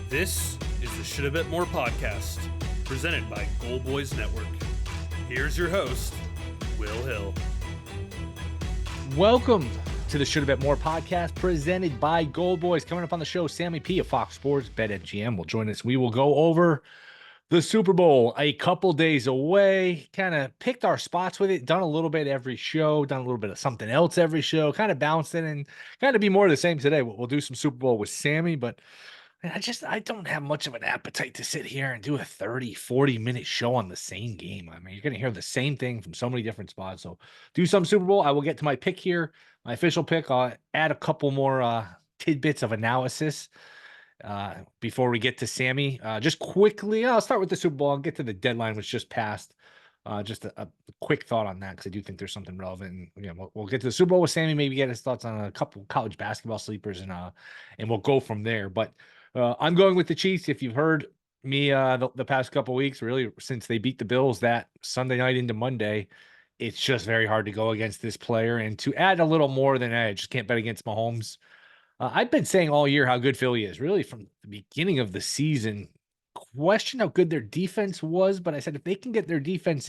This is the Shoulda Bet More podcast, presented by Goal Boys Network. Here's your host, Will Hill. Welcome to the Shoulda Bet More podcast, presented by Goal Boys. Coming up on the show, Sammy P of Fox Sports BetMGM will join us. We will go over the Super Bowl, a couple days away. Kind of picked our spots with it, done a little bit every show, done a little bit of something else every show, kind of bounced it and kind of be more of the same today. We'll do some Super Bowl with Sammy, but I don't have much of an appetite to sit here and do a 30, 40-minute show on the same game. I mean, you're going to hear the same thing from so many different spots. So do some Super Bowl. I will get to my pick here, my official pick. I'll add a couple more tidbits of analysis before we get to Sammy. Just quickly, I'll start with the Super Bowl. I'll get to the deadline, which just passed. Just a quick thought on that, because I do think there's something relevant. And, we'll get to the Super Bowl with Sammy, maybe get his thoughts on a couple college basketball sleepers, and we'll go from there. But I'm going with the Chiefs. If you've heard me the past couple of weeks, really since they beat the Bills that Sunday night into Monday, it's just very hard to go against this player. And to add a little more than I just can't bet against Mahomes. I've been saying all year how good Philly is, really from the beginning of the season. Question how good their defense was, but I said if they can get their defense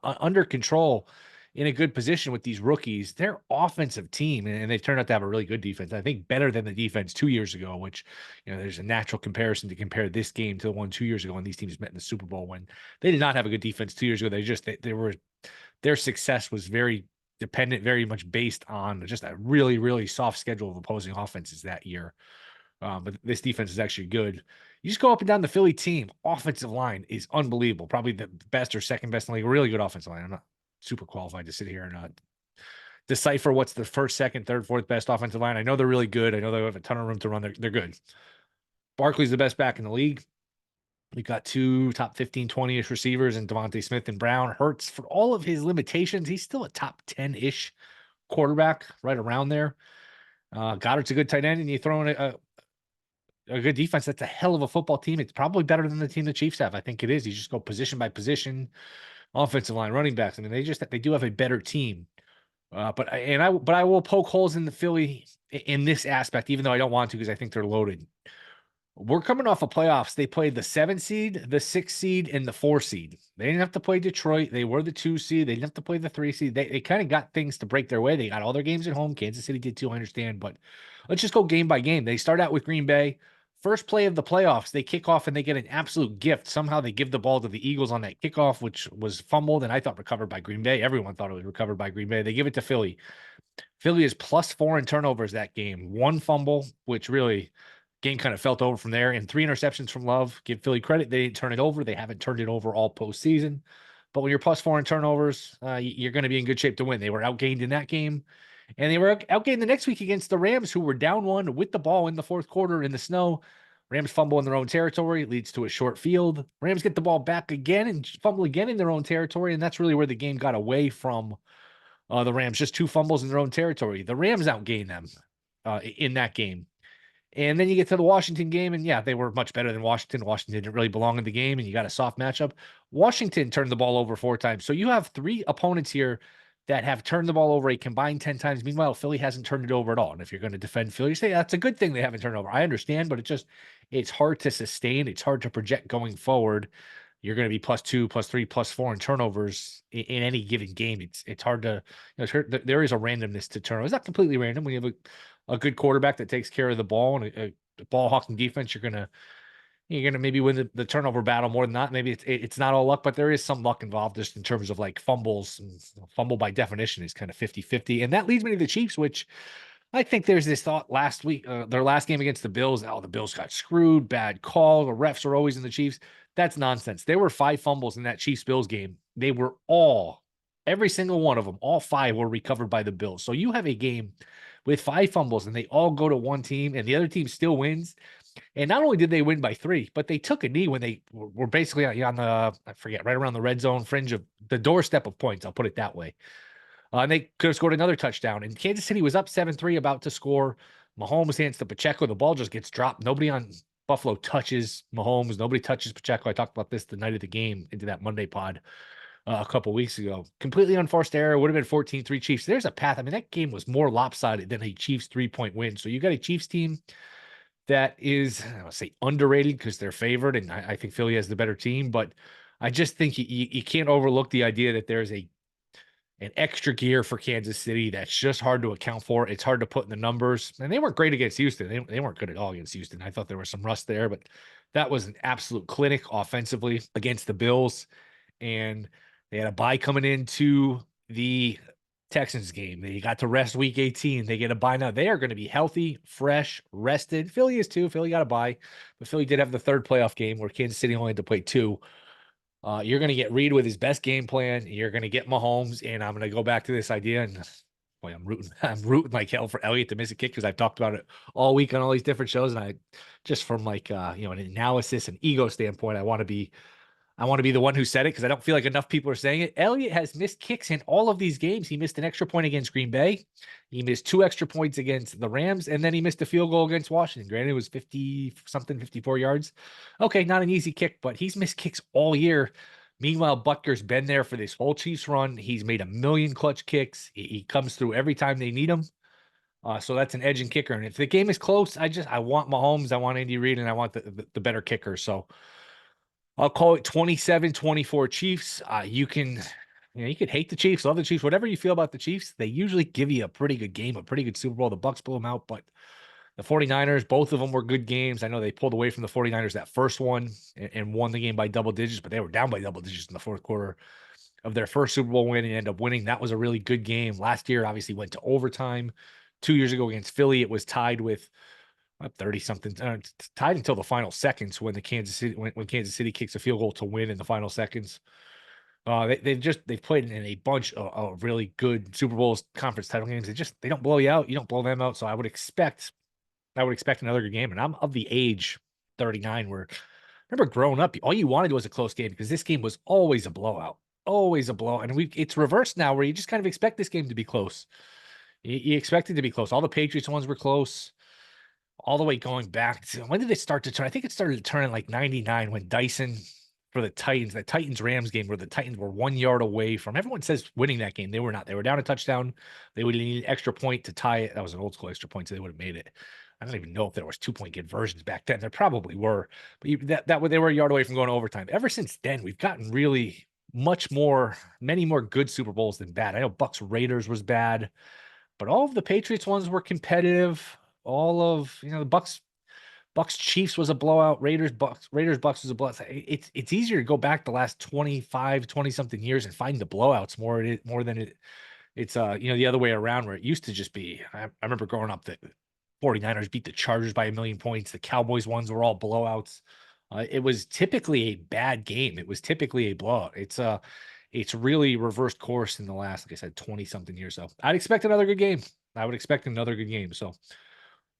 under control, in a good position with these rookies, their offensive team, and they've turned out to have a really good defense. I think better than the defense 2 years ago, which, there's a natural comparison to compare this game to the one 2 years ago when these teams met in the Super Bowl, when they did not have a good defense 2 years ago. Their success was very dependent, very much based on just a really, really soft schedule of opposing offenses that year. But this defense is actually good. You just go up and down the Philly team. Offensive line is unbelievable. Probably the best or second best in the league. Really good offensive line. I'm not super qualified to sit here and decipher what's the first, second, third, fourth best offensive line. I know they're really good. I know they have a ton of room to run. They're good. Barkley's the best back in the league. We've got two top 15, 20-ish receivers in Devontae Smith and Brown. Hurts, for all of his limitations, he's still a top 10-ish quarterback, right around there. Goddard's a good tight end, and you throw in a good defense. That's a hell of a football team. It's probably better than the team the Chiefs have. I think it is. You just go position by position, offensive line, running backs. I mean, they do have a better team. But I will poke holes in the Philly in this aspect, even though I don't want to, because I think they're loaded. We're coming off of playoffs. They played the 7 seed, the 6 seed, and the 4 seed. They didn't have to play Detroit. They were the 2 seed. They didn't have to play the 3 seed. They kind of got things to break their way. They got all their games at home. Kansas City did too, I understand. But let's just go game by game. They start out with Green Bay. First play of the playoffs, they kick off and they get an absolute gift. Somehow they give the ball to the Eagles on that kickoff, which was fumbled and I thought recovered by Green Bay. Everyone thought it was recovered by Green Bay. They give it to Philly. Philly is +4 in turnovers that game. 1 fumble, which really game kind of felt over from there, and 3 interceptions from Love. Give Philly credit. They didn't turn it over. They haven't turned it over all postseason. But when you're +4 in turnovers, you're going to be in good shape to win. They were outgained in that game. And they were outgained the next week against the Rams, who were down 1 with the ball in the fourth quarter in the snow. Rams fumble in their own territory, leads to a short field. Rams get the ball back again and fumble again in their own territory, and that's really where the game got away from the Rams. Just 2 fumbles in their own territory. The Rams outgained them in that game. And then you get to the Washington game, and yeah, they were much better than Washington. Washington didn't really belong in the game, and you got a soft matchup. Washington turned the ball over 4 times. So you have 3 opponents here that have turned the ball over a combined 10 times. Meanwhile, Philly hasn't turned it over at all. And if you're going to defend Philly, you say that's a good thing they haven't turned it over. I understand, but it's hard to sustain. It's hard to project going forward. You're going to be +2, +3, +4 in turnovers in any given game. It's hard to, there is a randomness to turnovers. It's not completely random. When you have a good quarterback that takes care of the ball and a ball hawking defense, you're going to maybe win the turnover battle more than not. Maybe it's not all luck, but there is some luck involved just in terms of like fumbles. And fumble by definition is kind of 50-50. And that leads me to the Chiefs, which I think there's this thought last week, their last game against the Bills. Oh, the Bills got screwed, bad call. The refs are always in the Chiefs. That's nonsense. There were 5 fumbles in that Chiefs-Bills game. They were every single one of them, all 5 were recovered by the Bills. So you have a game with 5 fumbles and they all go to one team and the other team still wins. And not only did they win by 3, but they took a knee when they were basically on the, right around the red zone fringe of the doorstep of points. I'll put it that way. And they could have scored another touchdown. And Kansas City was up 7-3, about to score. Mahomes hands to Pacheco. The ball just gets dropped. Nobody on Buffalo touches Mahomes. Nobody touches Pacheco. I talked about this the night of the game into that Monday pod a couple weeks ago. Completely unforced error. Would have been 14-3 Chiefs. There's a path. I mean, that game was more lopsided than a Chiefs 3-point win. So you got a Chiefs team that is, I don't say underrated because they're favored, and I think Philly has the better team, but I just think you can't overlook the idea that there's an extra gear for Kansas City that's just hard to account for. It's hard to put in the numbers. And they weren't great against Houston. They weren't good at all against Houston. I thought there was some rust there, but that was an absolute clinic offensively against the Bills. And they had a bye coming into the Texans game. They got to rest week 18. They get a bye now. They are going to be healthy, fresh, rested. Philly is too. Philly got a bye, but Philly did have the third playoff game where Kansas City only had to play two. You're going to get Reed with his best game plan. You're going to get Mahomes, and I'm going to go back to this idea. And boy, I'm rooting. I'm rooting like hell for Elliott to miss a kick because I've talked about it all week on all these different shows. And I just from like an analysis and ego standpoint, I want to be the one who said it because I don't feel like enough people are saying it. Elliott has missed kicks in all of these games. He missed an extra point against Green Bay. He missed 2 extra points against the Rams, and then he missed a field goal against Washington. Granted, it was 50-something, 54 yards. Okay, not an easy kick, but he's missed kicks all year. Meanwhile, Butker's been there for this whole Chiefs run. He's made a million clutch kicks. He comes through every time they need him. So that's an edge and kicker. And if the game is close, I want Mahomes, I want Andy Reid, and I want the better kicker. So I'll call it 27-24 Chiefs. You could hate the Chiefs, love the Chiefs, whatever you feel about the Chiefs. They usually give you a pretty good game, a pretty good Super Bowl. The Bucs blew them out, but the 49ers, both of them were good games. I know they pulled away from the 49ers that first one and won the game by double digits, but they were down by double digits in the fourth quarter of their first Super Bowl win and ended up winning. That was a really good game. Last year, obviously, went to overtime. 2 years ago against Philly, it was tied with 30-something, tied until the final seconds when Kansas City kicks a field goal to win in the final seconds. They've played in a bunch of really good Super Bowls, conference title games. They don't blow you out. You don't blow them out. So I would expect another good game. And I'm of the age 39 where I remember growing up, all you wanted was a close game because this game was always a blowout, always a blowout. And it's reversed now where you just kind of expect this game to be close. You expect it to be close. All the Patriots ones were close. All the way going back to when did it start to turn? I think it started to turn in like 99 when Dyson for the Titans, that Titans-Rams game where the Titans were 1 yard away from, everyone says winning that game. They were not. They were down a touchdown. They would need an extra point to tie it. That was an old school extra point, so they would have made it. I don't even know if there was 2-point conversions back then. There probably were, but they were a yard away from going to overtime. Ever since then, we've gotten really many more good Super Bowls than bad. I know Bucs Raiders was bad, but all of the Patriots ones were competitive. All of the Bucs Chiefs was a blowout. Raiders Bucs was a blowout. It's easier to go back the last 20 something years and find the blowouts more than it's the other way around where it used to just be. I remember growing up that 49ers beat the Chargers by 1 million points. The Cowboys ones were all blowouts. It was typically a bad game. It was typically a blowout. It's really reversed course in the last, like I said, 20 something years. So I'd expect another good game. I would expect another good game. So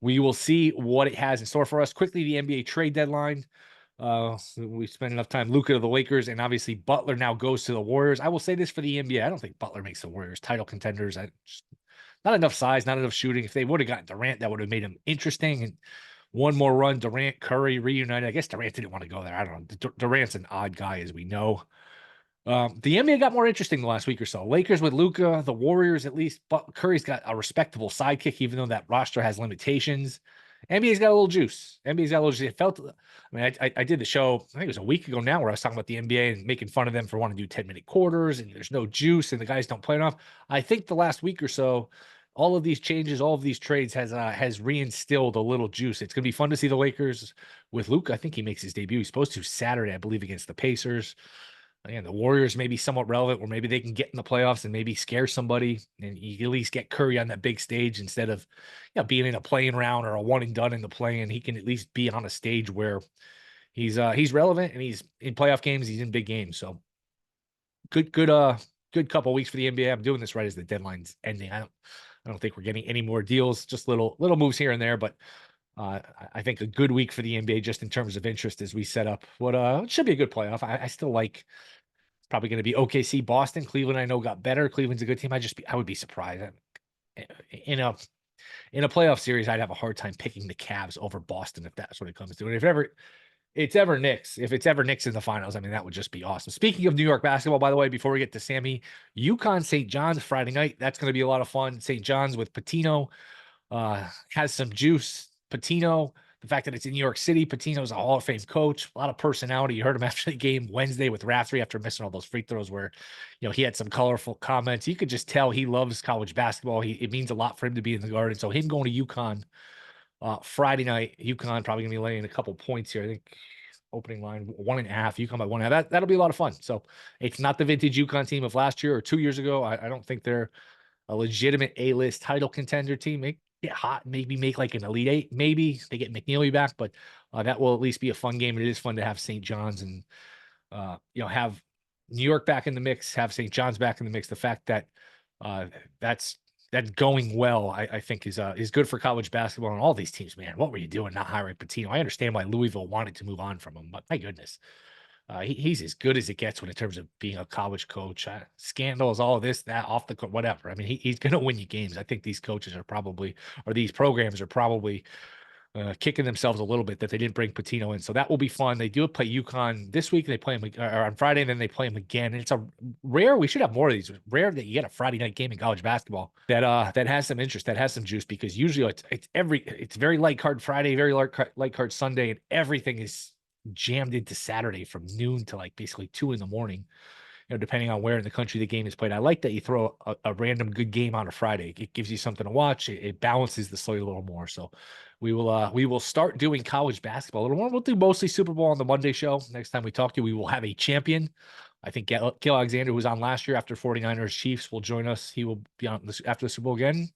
we will see what it has in store for us. Quickly, the NBA trade deadline. We spent enough time. Luka to the Lakers, and obviously Butler now goes to the Warriors. I will say this for the NBA. I don't think Butler makes the Warriors title contenders. Not enough size, not enough shooting. If they would have gotten Durant, that would have made him interesting. And one more run, Durant, Curry reunited. I guess Durant didn't want to go there. I don't know. Durant's an odd guy, as we know. The NBA got more interesting the last week or so. Lakers with Luka, the Warriors at least. But Curry's got a respectable sidekick, even though that roster has limitations. NBA's got a little juice. It felt. I mean, I did the show. I think it was a week ago now, where I was talking about the NBA and making fun of them for wanting to do 10-minute quarters and there's no juice and the guys don't play enough. I think the last week or so, all of these changes, all of these trades has reinstilled a little juice. It's gonna be fun to see the Lakers with Luka. I think he makes his debut. He's supposed to Saturday, I believe, against the Pacers. Again, the Warriors may be somewhat relevant where maybe they can get in the playoffs and maybe scare somebody and you at least get Curry on that big stage instead of being in a playing round or a one and done in the play-in. He can at least be on a stage where he's relevant and he's in playoff games, he's in big games. So good couple of weeks for the NBA. I'm doing this right as the deadline's ending. I don't think we're getting any more deals, just little moves here and there, but I think a good week for the NBA just in terms of interest as we set up what it should be a good playoff. I still like probably going to be OKC, Boston. Cleveland, I know, got better. Cleveland's a good team. I would be surprised. In a playoff series, I'd have a hard time picking the Cavs over Boston if that's what it comes to. And if it's ever Knicks in the finals, I mean, that would just be awesome. Speaking of New York basketball, by the way, before we get to Sammy, UConn St. John's Friday night. That's going to be a lot of fun. St. John's with Patino has some juice. Patino, the fact that it's in New York City. Patino's a Hall of Fame coach, a lot of personality. You heard him after the game Wednesday with Raftery after missing all those free throws where, he had some colorful comments. You could just tell he loves college basketball. It means a lot for him to be in the Garden. So him going to UConn Friday night, UConn probably going to be laying a couple points here. I think opening line 1.5, UConn by 1.5. That'll be a lot of fun. So it's not the vintage UConn team of last year or 2 years ago. I don't think they're a legitimate A-list title contender team. They get hot, maybe make like an Elite Eight. Maybe they get McNeely back, but that will at least be a fun game. It is fun to have St. John's and have New York back in the mix, have St. John's back in the mix. The fact that that's going well, I think is good for college basketball and all these teams. Man, what were you doing not hiring Pitino? I understand why Louisville wanted to move on from him, but my goodness. He's as good as it gets in terms of being a college coach. Scandals, all of this, that, off the court, whatever. I mean, he's going to win you games. I think these coaches are probably, or these programs are probably kicking themselves a little bit that they didn't bring Pitino in. So that will be fun. They do play UConn this week. They play him on Friday, and then they play him again. And it's a rare. We should have more of these. Rare that you get a Friday night game in college basketball that has some interest, that has some juice, because usually it's very light card Friday, very light card Sunday, and everything is jammed into Saturday from noon to like basically 2 a.m, depending on where in the country the game is played. I like that you throw a random good game on a Friday. It gives you something to watch. It balances the slate a little more. So we will start doing college basketball a little more. We'll do mostly Super Bowl on the Monday show. Next time we talk to you, we will have a champion. I think Gil Alexander, who was on last year after 49ers Chiefs, will join us. He will be on after the Super Bowl again.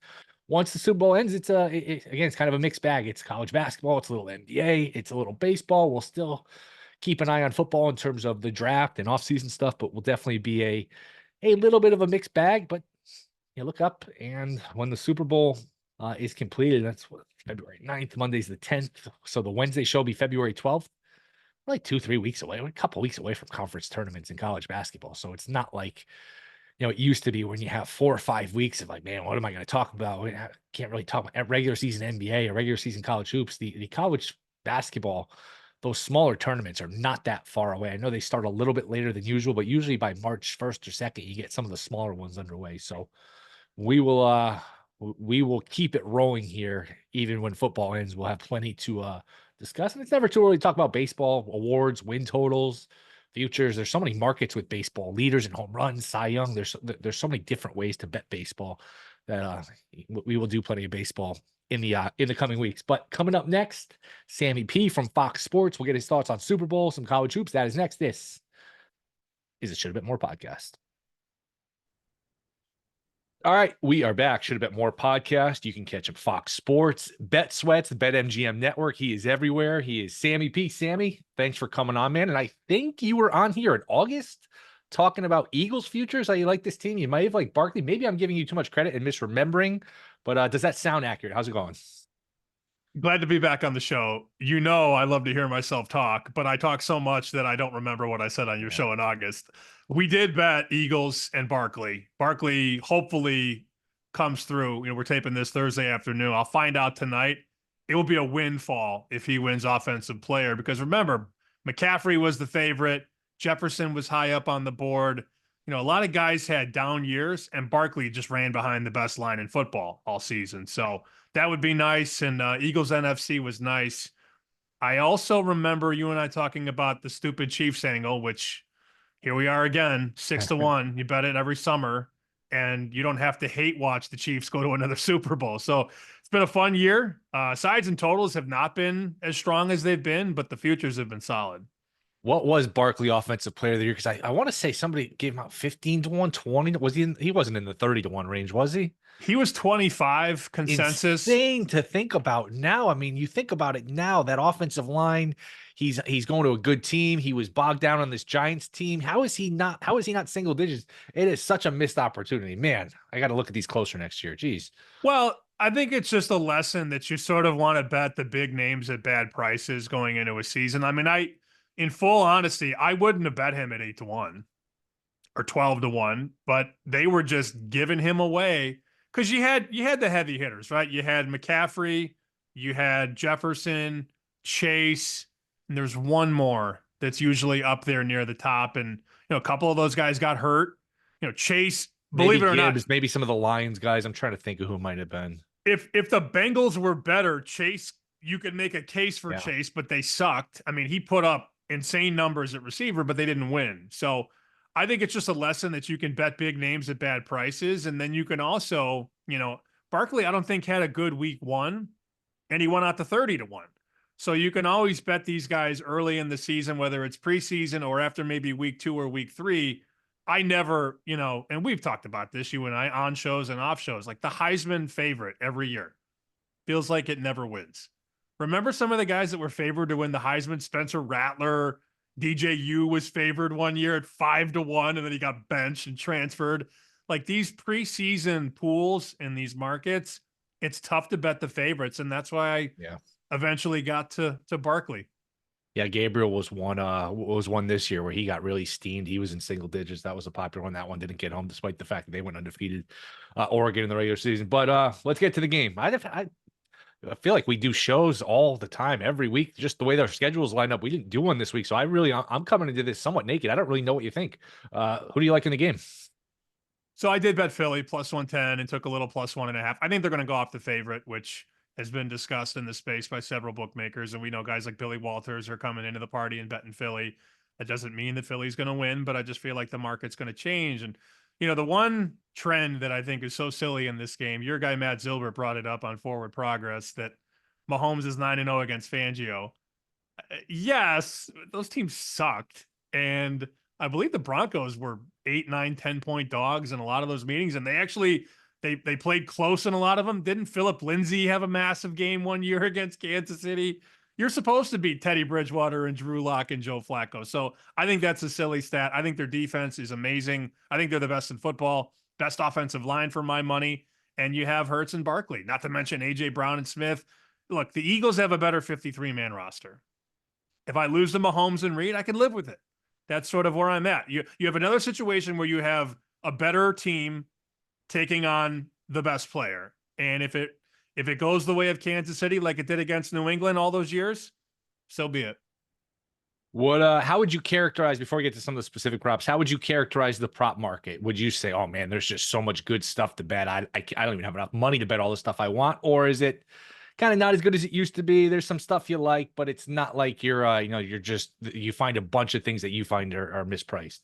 Once the Super Bowl ends, again, it's kind of a mixed bag. It's college basketball, it's a little NBA, it's a little baseball. We'll still keep an eye on football in terms of the draft and offseason stuff, but we'll definitely be a little bit of a mixed bag. But you look up, and when the Super Bowl is completed, that's February 9th, Monday's the 10th. So the Wednesday show will be February 12th. We're like 2-3 weeks away, a couple weeks away from conference tournaments in college basketball. So it's not like, it used to be when you have 4 or 5 weeks of like, man, what am I going to talk about? I can't really talk about regular season NBA or regular season college hoops. The college basketball, those smaller tournaments are not that far away. I know they start a little bit later than usual, but usually by March 1st or 2nd, you get some of the smaller ones underway. So we will keep it rolling here. Even when football ends, we'll have plenty to discuss. And it's never too early to talk about baseball, awards, win totals, futures. There's so many markets with baseball, leaders in home runs, Cy Young. There's so many different ways to bet baseball that we will do plenty of baseball in the coming weeks. But coming up next, Sammy P from Fox Sports will get his thoughts on Super Bowl, some college hoops. That is next. This is a Shoulda Bet More podcast. All right, we are back. Shoulda Bet More podcast. You can catch him Fox Sports, Bet Sweats, the BetMGM network. He is everywhere. He is Sammy P. Sammy, thanks for coming on, man. And I think you were on here in August talking about Eagles futures. How you like this team? You might have liked Barkley. Maybe I'm giving you too much credit and misremembering, but does that sound accurate? How's it going? Glad to be back on the show. I love to hear myself talk, but I talk so much that I don't remember what I said on your show in August. We did bet Eagles and Barkley. Barkley hopefully comes through. We're taping this Thursday afternoon. I'll find out tonight. It will be a windfall if he wins offensive player, because remember, McCaffrey was the favorite. Jefferson was high up on the board. A lot of guys had down years, and Barkley just ran behind the best line in football all season. So that would be nice. And Eagles NFC was nice. I also remember you and I talking about the stupid Chiefs angle, which here we are again, 6-1. You bet it every summer, and you don't have to hate watch the Chiefs go to another Super Bowl. So it's been a fun year. Sides and totals have not been as strong as they've been, but the futures have been solid. What was Barkley offensive player of the year? Because I want to say somebody gave him out 15-1, 20. Was he wasn't in the 30-1 range, was he? He was 25 consensus. Insane to think about now. I mean, you think about it now, that offensive line, he's going to a good team. He was bogged down on this Giants team. How is he not single digits? It is such a missed opportunity. Man, I got to look at these closer next year. Jeez. Well, I think it's just a lesson that you sort of want to bet the big names at bad prices going into a season. I mean, in full honesty, I wouldn't have bet him at 8-1 or 12-1, but they were just giving him away because you had the heavy hitters, right? You had McCaffrey, you had Jefferson, Chase, and there's one more that's usually up there near the top. And a couple of those guys got hurt. Chase, believe it or not, maybe some of the Lions guys. I'm trying to think of who it might have been. If the Bengals were better, Chase you could make a case for Yeah. Chase, but they sucked. I mean, he put up insane numbers at receiver, but they didn't win. So I think it's just a lesson that you can bet big names at bad prices. And then you can also, Barkley, I don't think had a good week 1, and he went out to 30-1. So you can always bet these guys early in the season, whether it's preseason or after maybe week 2 or week 3. I never, and we've talked about this, you and I, on shows and off shows, like the Heisman favorite every year feels like it never wins. Remember some of the guys that were favored to win the Heisman? Spencer Rattler, DJU was favored one year at 5-1, and then he got benched and transferred. Like these preseason pools in these markets, it's tough to bet the favorites, and that's why I eventually got to Barkley. Yeah, Gabriel was one this year where he got really steamed. He was in single digits. That was a popular one. That one didn't get home, despite the fact that they went undefeated, Oregon in the regular season. But let's get to the game. I feel like we do shows all the time, every week, just the way their schedules line up. We didn't do one this week, so I'm coming into this somewhat naked. I don't really know what you think. Who do you like in the game? So I did bet Philly plus 110 and took a little plus 1.5. I think they're going to go off the favorite, which has been discussed in the space by several bookmakers. And we know guys like Billy Walters are coming into the party and betting Philly. That doesn't mean that Philly's going to win, but I just feel like the market's going to change. And, the one trend that I think is so silly in this game, your guy Matt Zilbert brought it up on Forward Progress, that Mahomes is 9-0 against Fangio. Yes, those teams sucked. And I believe the Broncos were 8, 9, 10-point dogs in a lot of those meetings. And they actually, they played close in a lot of them. Didn't Philip Lindsay have a massive game one year against Kansas City? You're supposed to beat Teddy Bridgewater and Drew Lock and Joe Flacco. So I think that's a silly stat. I think their defense is amazing. I think they're the best in football, best offensive line for my money. And you have Hurts and Barkley, not to mention A.J. Brown and Smith. Look, the Eagles have a better 53-man roster. If I lose to Mahomes and Reed, I can live with it. That's sort of where I'm at. You have another situation where you have a better team taking on the best player. And if it goes the way of Kansas City, like it did against New England all those years, so be it. How would you characterize, before we get to some of the specific props, how would you characterize the prop market? Would you say, oh man, there's just so much good stuff to bet, I don't even have enough money to bet all the stuff I want? Or is it kind of not as good as it used to be? There's some stuff you like, but it's not like you find a bunch of things that you find are mispriced.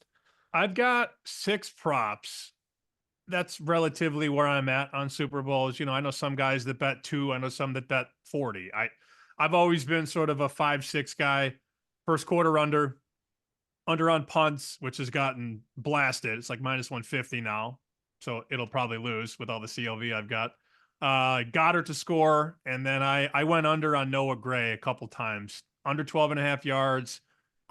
I've got 6 props. That's relatively where I'm at on Super Bowls. I know some guys that bet 2. I know some that bet 40. I've always been sort of a 5-6 guy. First quarter under on punts, which has gotten blasted. It's like minus 150 now. So it'll probably lose with all the CLV I've got. Goddard to score. And then I went under on Noah Gray a couple times. Under 12.5 yards,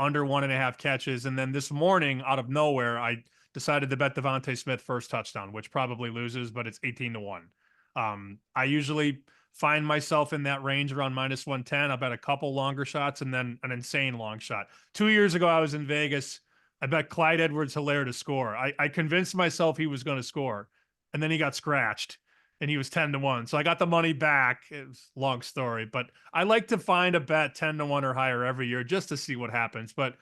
under 1.5 catches. And then this morning, out of nowhere, I decided to bet Devontae Smith first touchdown, which probably loses, but it's 18-1. I usually find myself in that range around minus 110. I bet a couple longer shots and then an insane long shot. 2 years ago, I was in Vegas. I bet Clyde Edwards-Helaire to score. I convinced myself he was going to score, and then he got scratched, and he was 10-1. So I got the money back. It was a long story, but I like to find a bet 10-1 or higher every year just to see what happens. But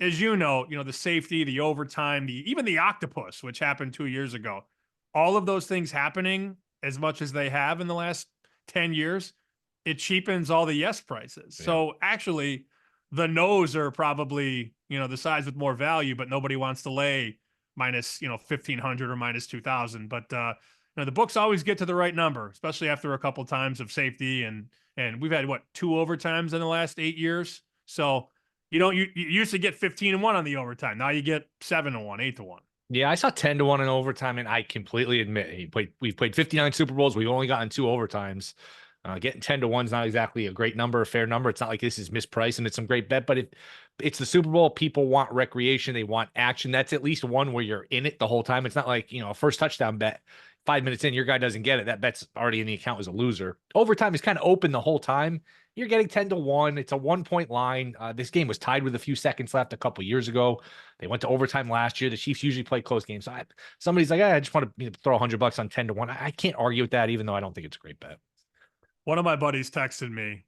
as you know, the safety, the overtime, even the octopus, which happened 2 years ago, all of those things happening as much as they have in the last 10 years, it cheapens all the yes prices. Yeah. So actually the no's are probably, the sides with more value, but nobody wants to lay minus, 1,500 or minus 2,000. But, the books always get to the right number, especially after a couple times of safety. And we've had 2 overtimes in the last 8 years. So you used to get 15-1 on the overtime. Now you get 7-1, 8-1. Yeah, I saw 10-1 in overtime, and I completely admit we've played 59 Super Bowls. We've only gotten 2 overtimes. Getting 10-1 is not exactly a great number, a fair number. It's not like this is mispriced and it's some great bet, but it's the Super Bowl. People want recreation. They want action. That's at least one where you're in it the whole time. It's not like, a first touchdown bet, 5 minutes in, your guy doesn't get it. That bet's already in the account as a loser. Overtime is kind of open the whole time. You're getting 10-1. It's a 1-point line. This game was tied with a few seconds left a couple years ago. They went to overtime last year. The Chiefs usually play close games. So somebody's like, I just want to throw $100 on 10-1. I can't argue with that, even though I don't think it's a great bet. One of my buddies texted me,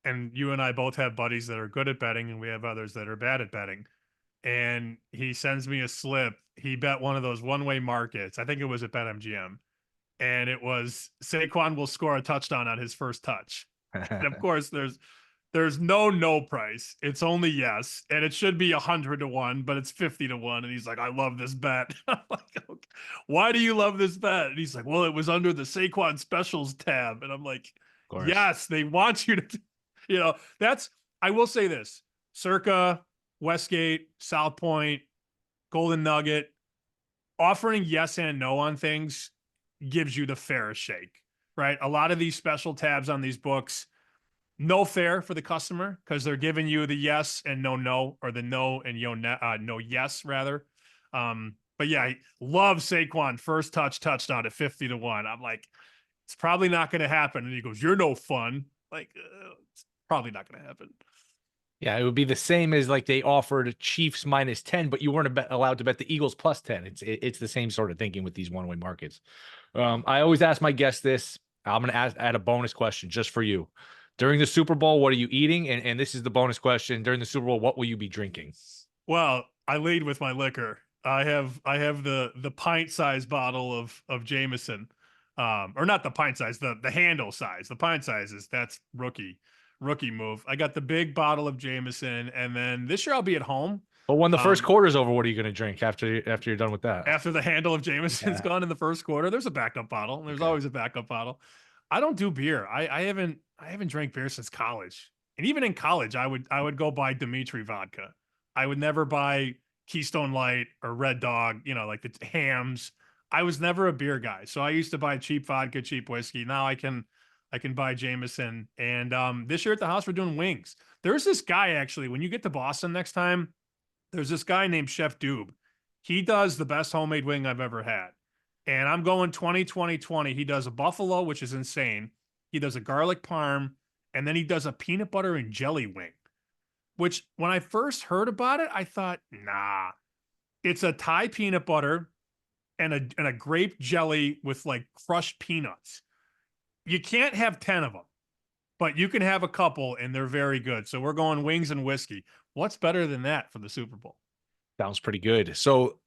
and you and I both have buddies that are good at betting, and we have others that are bad at betting. And he sends me a slip. He bet one of those one-way markets. I think it was at BetMGM. And it was Saquon will score a touchdown on his first touch. And of course, there's no price. It's only yes. And it should be 100-1, but it's 50-1. And he's like, I love this bet. I'm like, okay, why do you love this bet? And he's like, well, it was under the Saquon specials tab. And I'm like, yes, they want you to, I will say this, Circa, Westgate, South Point, Golden Nugget, offering yes and no on things gives you the fairest shake, right? A lot of these special tabs on these books, no fair for the customer because they're giving you the yes and no, or the no and no yes rather. But yeah, I love Saquon first touchdown at 50-1. I'm like, it's probably not going to happen. And he goes, you're no fun. Like, it's probably not going to happen. Yeah, it would be the same as like they offered Chiefs -10, but you weren't allowed to bet the Eagles +10. It's the same sort of thinking with these one-way markets. I always ask my guests this. I'm going to add a bonus question just for you. During the Super Bowl, what are you eating? And this is the bonus question. During the Super Bowl, what will you be drinking? Well, I lead with my liquor. I have the pint-sized bottle of Jameson. Or not the pint size, the handle size. The pint size that's rookie move. I got the big bottle of Jameson, and then this year I'll be at home. But when the first quarter's over, what are you going to drink after you're done with that? After the handle of Jameson's gone in the first quarter, there's a backup bottle. There's always a backup bottle. I don't do beer. I haven't drank beer since college. And even in college, I would go buy Dimitri vodka. I would never buy Keystone Light or Red Dog, like the Hams. I was never a beer guy. So I used to buy cheap vodka, cheap whiskey. Now I can buy Jameson. And this year at the house, we're doing wings. There's this guy, actually, when you get to Boston next time, there's this guy named Chef Doob. He does the best homemade wing I've ever had. And I'm going 20-20-20. He does a buffalo, which is insane. He does a garlic parm, and then he does a peanut butter and jelly wing, which when I first heard about it, I thought, nah, it's a Thai peanut butter and a grape jelly with like crushed peanuts. You can't have 10 of them, but you can have a couple and they're very good. So we're going wings and whiskey. What's better than that for the Super Bowl? Sounds pretty good. So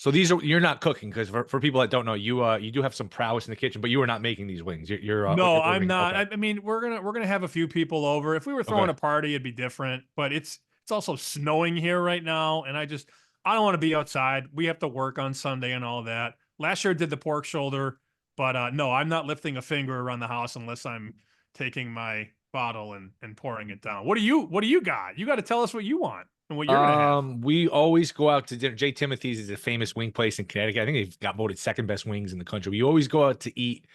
you're not cooking, because for people that don't know, you do have some prowess in the kitchen, but you are not making these wings. No, I'm not. Okay. I mean, we're gonna have a few people over. If we were throwing a party, it'd be different. But it's also snowing here right now, and I don't want to be outside. We have to work on Sunday and all that. Last year I did the pork shoulder, but no, I'm not lifting a finger around the house unless I'm taking my bottle and pouring it down. What do you got? You got to tell us what you want and what you're gonna have. We always go out to dinner. J. Timothy's is a famous wing place in Connecticut. I think they've got voted second best wings in the country. We always go out to eat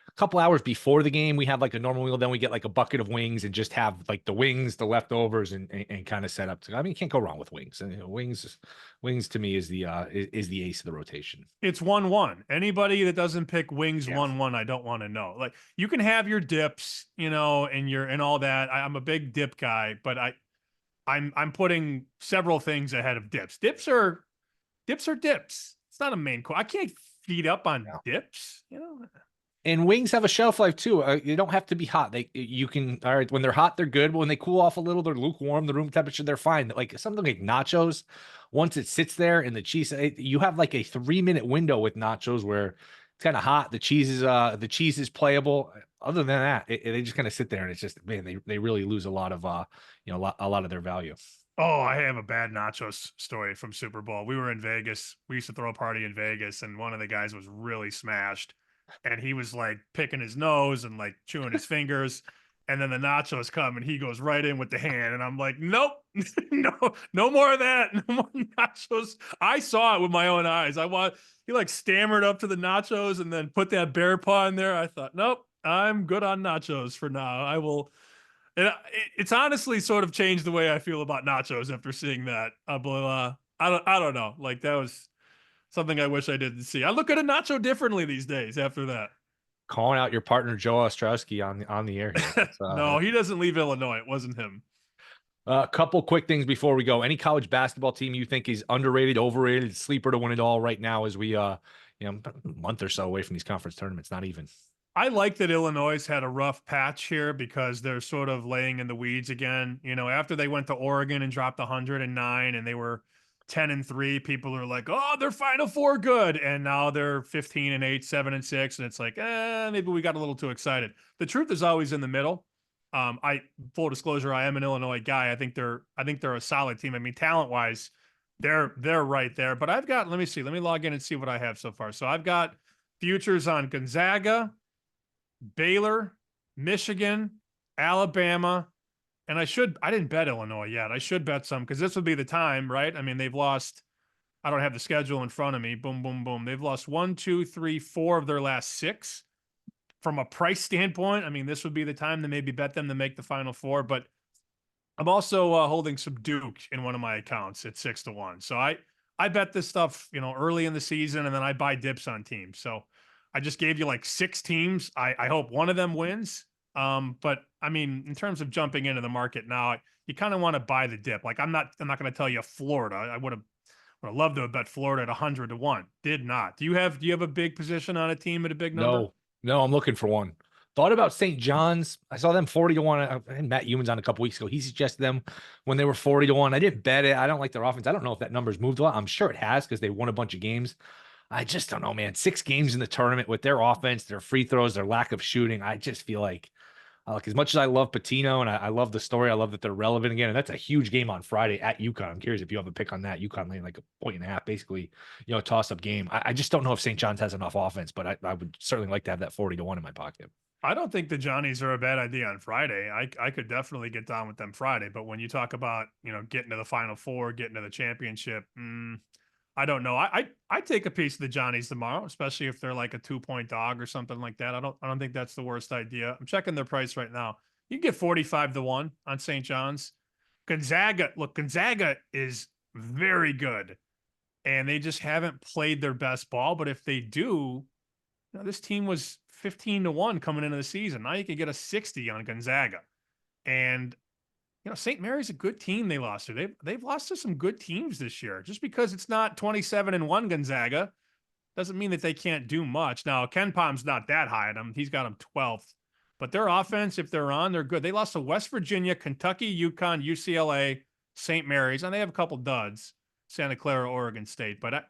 a couple hours before the game. We have like a normal meal, then we get like a bucket of wings and just have like the wings, the leftovers, and kind of set up. I mean, you can't go wrong with wings. And wings to me is the ace of the rotation. It's 1-1. Anybody that doesn't pick wings 1-1, I don't want to know. Like, you can have your dips, and all that. I'm a big dip guy, but I'm putting several things ahead of dips. Dips are dips. It's not a main course. I can't feed up on dips, And wings have a shelf life too. You don't have to be hot. All right, when they're hot, they're good. But when they cool off a little, they're lukewarm. The room temperature, they're fine. Like something like nachos, once it sits there and the cheese, you have like a 3-minute window with nachos where it's kind of hot. The cheese is playable. Other than that, they just kind of sit there, and it's just, man, they really lose a lot of a lot of their value. Oh, I have a bad nachos story from Super Bowl. We were in Vegas. We used to throw a party in Vegas, and one of the guys was really smashed. And he was like picking his nose and like chewing his fingers. And then the nachos come and he goes right in with the hand. And I'm like, nope, no more of that. No more nachos. I saw it with my own eyes. He like stammered up to the nachos and then put that bear paw in there. I thought, nope, I'm good on nachos for now. I will. And it's honestly sort of changed the way I feel about nachos after seeing that. I don't know. Like, that was something I wish I didn't see. I look at a nacho differently these days after that. Calling out your partner, Joe Ostrowski, on the air here. No, he doesn't leave Illinois. It wasn't him. A couple quick things before we go. Any college basketball team you think is underrated, overrated, sleeper to win it all right now, as we, a month or so away from these conference tournaments, not even. I like that Illinois had a rough patch here because they're sort of laying in the weeds again. After they went to Oregon and dropped 109 and they were 10-3, people are like, oh, they're Final Four good. And now they're 15-8, 7-6. And it's like, maybe we got a little too excited. The truth is always in the middle. I full disclosure, I am an Illinois guy. I think they're a solid team. I mean, talent wise, they're right there. But I've got, let me see, let me log in and see what I have so far. So I've got futures on Gonzaga, Baylor, Michigan, Alabama, and I didn't bet Illinois yet. I should bet some because this would be the time, right? I mean, they've lost, I don't have the schedule in front of me. Boom, boom, boom. They've lost 1, 2, 3, 4 of their last 6. From a price standpoint, I mean, this would be the time to maybe bet them to make the Final Four. But I'm also holding some Duke in one of my accounts at 6-1. So I bet this stuff, early in the season, and then I buy dips on teams. So I just gave you like 6 teams. I hope one of them wins. But I mean, in terms of jumping into the market now, you kind of want to buy the dip. Like I'm not going to tell you Florida. I would have loved to have bet Florida at 100-1. Did not. Do you have a big position on a team at a big number? No, I'm looking for one. Thought about St. John's. I saw them 40-1. I had Matt Humans on a couple weeks ago. He suggested them when they were 40-1. I didn't bet it. I don't like their offense. I don't know if that number's moved a lot. I'm sure it has because they won a bunch of games. I just don't know, man. 6 games in the tournament with their offense, their free throws, their lack of shooting. I just feel like as much as I love Patino and I love the story, I love that they're relevant again. And that's a huge game on Friday at UConn. I'm curious if you have a pick on that. UConn laying like 1.5, basically, toss-up game. I just don't know if St. John's has enough offense, but I would certainly like to have that 40-1 in my pocket. I don't think the Johnnies are a bad idea on Friday. I could definitely get down with them Friday. But when you talk about, getting to the Final Four, getting to the championship, I don't know. I take a piece of the Johnnies tomorrow, especially if they're like a 2-point dog or something like that. I don't think that's the worst idea. I'm checking their price right now. You can get 45-1 on St. John's. Gonzaga is very good, and they just haven't played their best ball. But if they do, this team was 15-1 coming into the season. Now you can get a 60 on Gonzaga, and St. Mary's a good team they lost to. They've lost to some good teams this year. Just because it's not 27-1 Gonzaga doesn't mean that they can't do much. Now, Ken Palm's not that high at them. He's got them 12th. But their offense, if they're on, they're good. They lost to West Virginia, Kentucky, UConn, UCLA, St. Mary's, and they have a couple duds, Santa Clara, Oregon State. But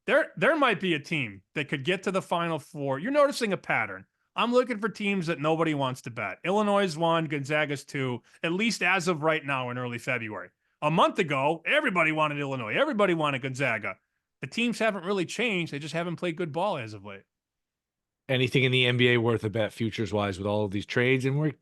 there might be a team that could get to the Final Four. You're noticing a pattern. I'm looking for teams that nobody wants to bet. Illinois is 1, Gonzaga's 2, at least as of right now in early February. A month ago, everybody wanted Illinois. Everybody wanted Gonzaga. The teams haven't really changed. They just haven't played good ball as of late. Anything in the NBA worth a bet futures-wise with all of these trades? And we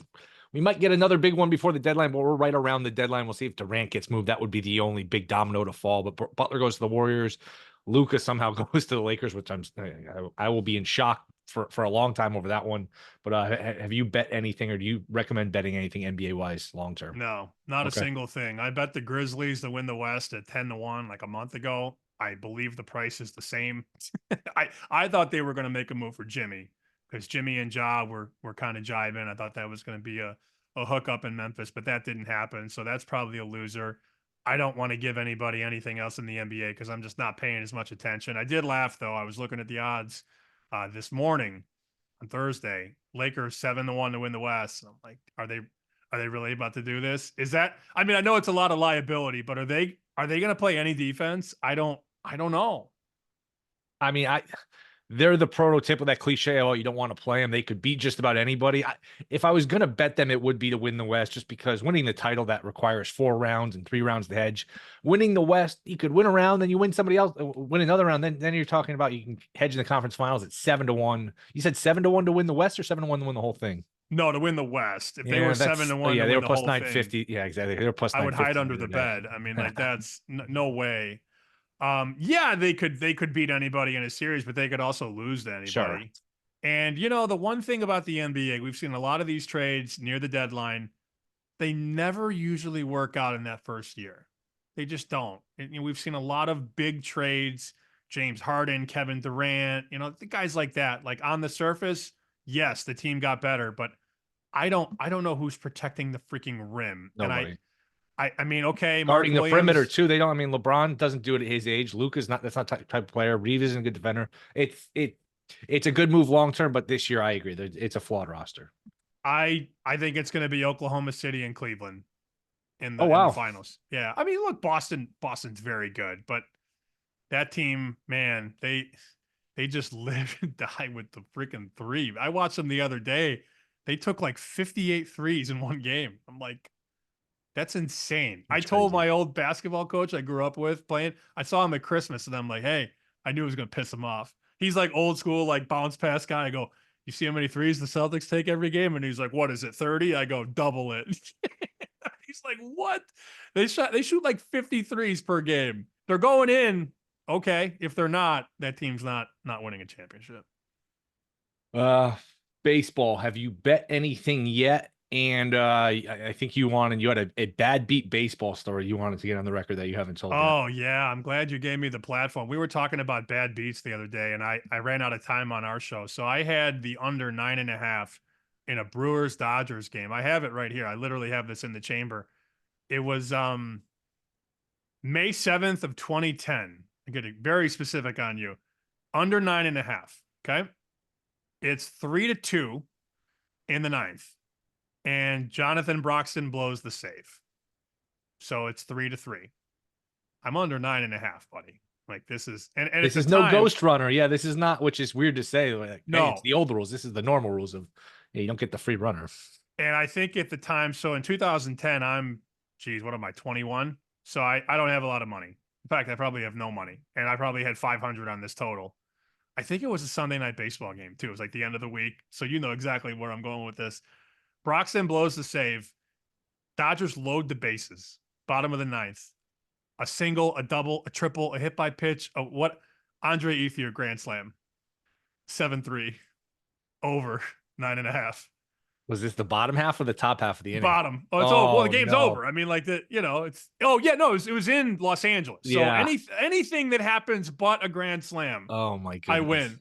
might get another big one before the deadline, but we're right around the deadline. We'll see if Durant gets moved. That would be the only big domino to fall. But Butler goes to the Warriors. Luka somehow goes to the Lakers, which I will be in shock for a long time over that one. But have you bet anything, or do you recommend betting anything NBA wise long term? No, not a single thing. I bet the Grizzlies to win the West at 10-1 like a month ago. I believe the price is the same. I thought they were going to make a move for Jimmy because Jimmy and Ja were kind of jiving. I thought that was going to be a hookup in Memphis, but that didn't happen. So that's probably a loser. I don't want to give anybody anything else in the NBA because I'm just not paying as much attention. I did laugh though. I was looking at the odds this morning on Thursday. Lakers 7-1 to win the West. I'm like, are they really about to do this? Is that? I mean, I know it's a lot of liability, but are they going to play any defense? I don't know. I mean, they're the prototype of that cliche. Oh, you don't want to play them. They could beat just about anybody. If I was going to bet them, it would be to win the West, just because winning the title, that requires 4 rounds and 3 rounds to hedge. Winning the West, you could win a round, then you win somebody else, win another round. Then you're talking about you can hedge in the conference finals at 7-1. You said 7-1 to win the West, or 7-1 to win the whole thing? No, to win the West. If they were 7-1, yeah, they were plus 950. Yeah, exactly. They were plus 950. I would hide under the bed. I mean, like that's no way. Yeah, they could beat anybody in a series, but they could also lose to anybody. Sure. And the one thing about the NBA, we've seen a lot of these trades near the deadline. They never usually work out in that first year. They just don't. And, we've seen a lot of big trades, James Harden, Kevin Durant, the guys like that. Like on the surface, yes, the team got better, but I don't know who's protecting the freaking rim. Nobody. And I mean, okay, guarding the perimeter too. They don't. I mean, LeBron doesn't do it at his age. Luka's not. That's not the type of player. Reeves isn't a good defender. It's a good move long term, but this year I agree. It's a flawed roster. I think it's going to be Oklahoma City and Cleveland in the finals. Yeah, I mean, look, Boston's very good, but that team, man, they just live and die with the freaking 3. I watched them the other day. They took like 58 threes in one game. I'm like, that's insane. That's I told crazy. my old basketball coach I grew up with playing, I saw him at Christmas and I'm like, hey, I knew it was going to piss him off. He's like old school, like bounce pass guy. I go, you see how many threes the Celtics take every game? And he's like, what is it, 30? I go, double it. He's like, what? They shoot like 50 threes per game. They're going in. Okay. If they're not, that team's not winning a championship. Baseball. Have you bet anything yet? And I think you had a bad beat baseball story you wanted to get on the record that you haven't told yet. Oh, yeah. I'm glad you gave me the platform. We were talking about bad beats the other day, and I ran out of time on our show. So I had the under 9.5 in a Brewers-Dodgers game. I have it right here. I literally have this in the chamber. It was May 7th of 2010. I'm getting very specific on you. Under 9.5. Okay. It's 3-2 in the ninth. And Jonathan Broxton blows the save. So it's 3-3. I'm under 9.5, buddy. Like this is, and this is no ghost runner. Yeah, this is not, which is weird to say. Like, no, hey, it's the old rules. This is the normal rules of, you don't get the free runner. And I think at the time, so in 2010, what am I, 21? So I don't have a lot of money. In fact, I probably have no money. And I probably had 500 on this total. I think it was a Sunday night baseball game too. It was like the end of the week. So you know exactly where I'm going with this. Broxton blows the save. Dodgers load the bases. Bottom of the ninth. A single, a double, a triple, a hit by pitch. Andre Ethier grand slam. 7-3. Over 9.5. Was this the bottom half or the top half of the inning? Bottom. Oh, it's over. Well, the game's over. I mean, like it's. Oh yeah, no, it was in Los Angeles. So anything that happens but a grand slam. Oh my goodness. I win.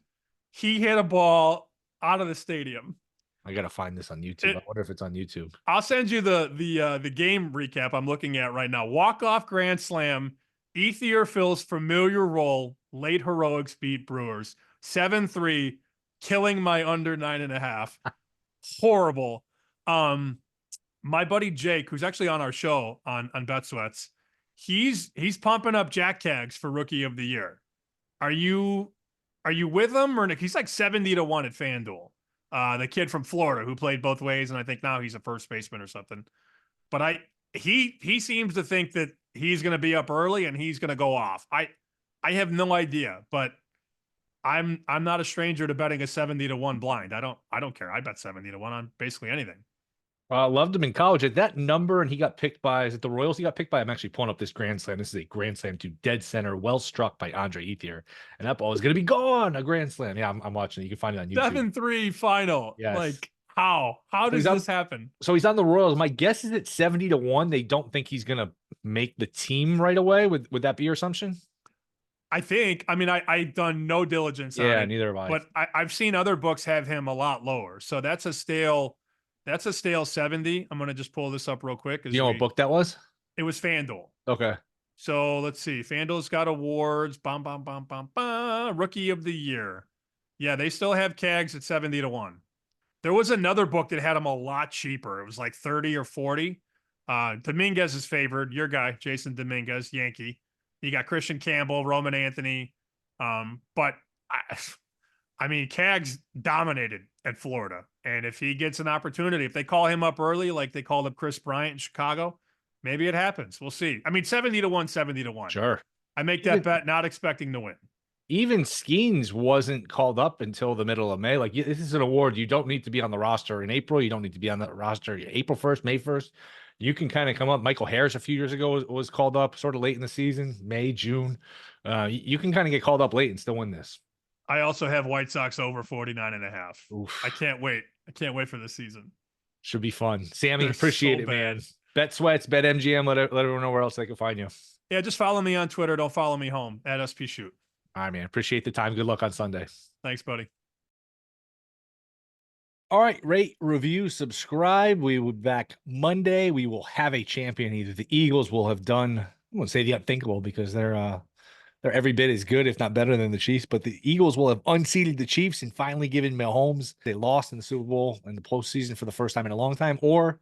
He hit a ball out of the stadium. I gotta find this on YouTube. I wonder if it's on YouTube. I'll send you the game recap I'm looking at right now. Walk-off grand slam. Ethier fills familiar role. Late heroics beat Brewers. 7-3, killing my under 9.5. Horrible. My buddy Jake, who's actually on our show on Bet Sweats, he's pumping up Jack Cags for Rookie of the Year. Are you with him, or he's like 70-1 at FanDuel? The kid from Florida who played both ways, and I think now he's a first baseman or something. But he seems to think that he's going to be up early and he's going to go off. I have no idea, but I'm not a stranger to betting a 70-1 blind. I don't care. I bet 70-1 on basically anything. Loved him in college at that number, and he got picked by, is it the Royals? He got picked by, I'm actually pulling up this grand slam. This is a grand slam to dead center, well struck by Andre Ethier. And that ball is going to be gone. A grand slam. Yeah, I'm watching it. You can find it on YouTube. 7-3 final. Yes. Like, how does this happen? So he's on the Royals. My guess is at 70-1, they don't think he's going to make the team right away. Would that be your assumption? I think. I mean, I've done no diligence on it. Yeah, neither have I. But I've seen other books have him a lot lower. So that's a stale 70. I'm going to just pull this up real quick. You know what book that was? It was FanDuel. Okay. So let's see. FanDuel's got awards. Rookie of the Year. Yeah, they still have Cags at 70-1. There was another book that had him a lot cheaper. It was like 30 or 40. Dominguez is favored. Your guy, Jason Dominguez, Yankee. You got Christian Campbell, Roman Anthony. But I mean, Cags dominated at Florida. And if he gets an opportunity, if they call him up early, like they called up Chris Bryant in Chicago, maybe it happens. We'll see. I mean, 70-1, 70-1. Sure. I make that bet not expecting to win. Even Skeens wasn't called up until the middle of May. Like, this is an award. You don't need to be on the roster in April. You don't need to be on the roster April 1st, May 1st. You can kind of come up. Michael Harris a few years ago was called up sort of late in the season, May, June. You can kind of get called up late and still win this. I also have White Sox over 49.5. Oof. I can't wait. I can't wait for this season. Should be fun. Sammy, appreciate it, man. Bet Sweats, BetMGM. Let everyone know where else they can find you. Yeah, just follow me on Twitter. Don't follow me home at SP Shoot. All right, man. Appreciate the time. Good luck on Sunday. Thanks, buddy. All right, rate, review, subscribe. We will be back Monday. We will have a champion. Either the Eagles will have done, I won't say the unthinkable because they're every bit as good, if not better than the Chiefs, but the Eagles will have unseated the Chiefs and finally given Mahomes. They lost in the Super Bowl in the postseason for the first time in a long time, or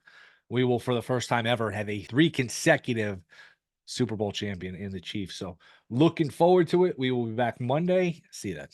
we will, for the first time ever, have a 3 consecutive Super Bowl champion in the Chiefs. So looking forward to it. We will be back Monday. See you then.